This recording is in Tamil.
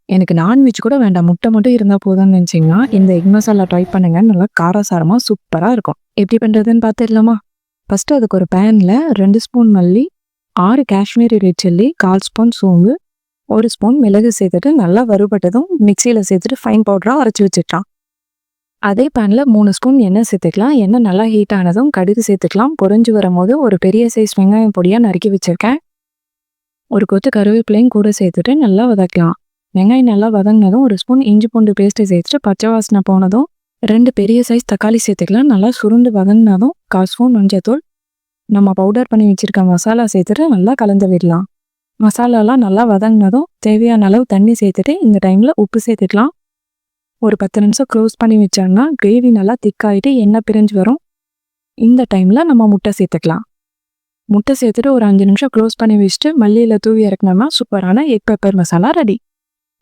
எனக்கு நான்வெஜ் கூட வேண்டாம். முட்டை மட்டும் இருந்தா போதும்னு நினைச்சீங்கன்னா, இந்த எக் மசாலா ட்ரை பண்ணுங்க. நல்லா காரசாரமா சூப்பரா இருக்கும். எப்படி பண்றதுன்னு பார்த்துடலாமா? ஃபர்ஸ்ட்டு அதுக்கு ஒரு பேன்ல 2 ஸ்பூன் மல்லி, 6 காஷ்மீரி ரெட் சில்லி, 1/4 ஸ்பூன் சோம்பு, 1 ஸ்பூன் மிளகு சேர்த்துட்டு நல்லா வறுபட்டதும் மிக்ஸியில சேர்த்துட்டு ஃபைன் பவுடரா அரைச்சு வச்சுக்கலாம். அதே பேன்ல 3 ஸ்பூன் எண்ணெய் சேர்த்துக்கலாம். எண்ணெய் நல்லா ஹீட் ஆனதும் கடுகு சேர்த்துக்கலாம். பொரிஞ்சு வரும்போது ஒரு பெரிய சைஸ் வெங்காயம் பொடியா நறுக்கி வச்சிருக்கேன். ஒரு கொத்து கருவேப்பிலையும் கூட சேர்த்துட்டு நல்லா வதக்கலாம். வெங்காயம் நல்லா வதங்கினதும் ஒரு ஸ்பூன் இஞ்சி பூண்டு பேஸ்ட்டு சேர்த்துட்டு பச்சை வாசனை போனதும் 2 பெரிய சைஸ் தக்காளி சேர்த்துக்கலாம். நல்லா சுருண்டு வதங்கினதும் 1/4 ஸ்பூன் மஞ்சத்தூள், நம்ம பவுடர் பண்ணி வச்சிருக்க மசாலா சேர்த்துட்டு நல்லா கலந்து விடலாம். மசாலாலாம் நல்லா வதங்கினதும் தேவையான அளவு தண்ணி சேர்த்துட்டு இந்த டைமில் உப்பு சேர்த்துக்கலாம். ஒரு 10 நிமிஷம் க்ளோஸ் பண்ணி வச்சோம்னா கிரேவி நல்லா திக்காயிட்டு எண்ணெய் பிரிஞ்சு வரும். இந்த டைமில் நம்ம முட்டை சேர்த்துக்கலாம். முட்டை சேர்த்துட்டு ஒரு 5 நிமிஷம் க்ளோஸ் பண்ணி வச்சுட்டு மல்லியில் தூவி இறக்கணும்னா சூப்பரான எக் பெப்பர் மசாலா ரெடி.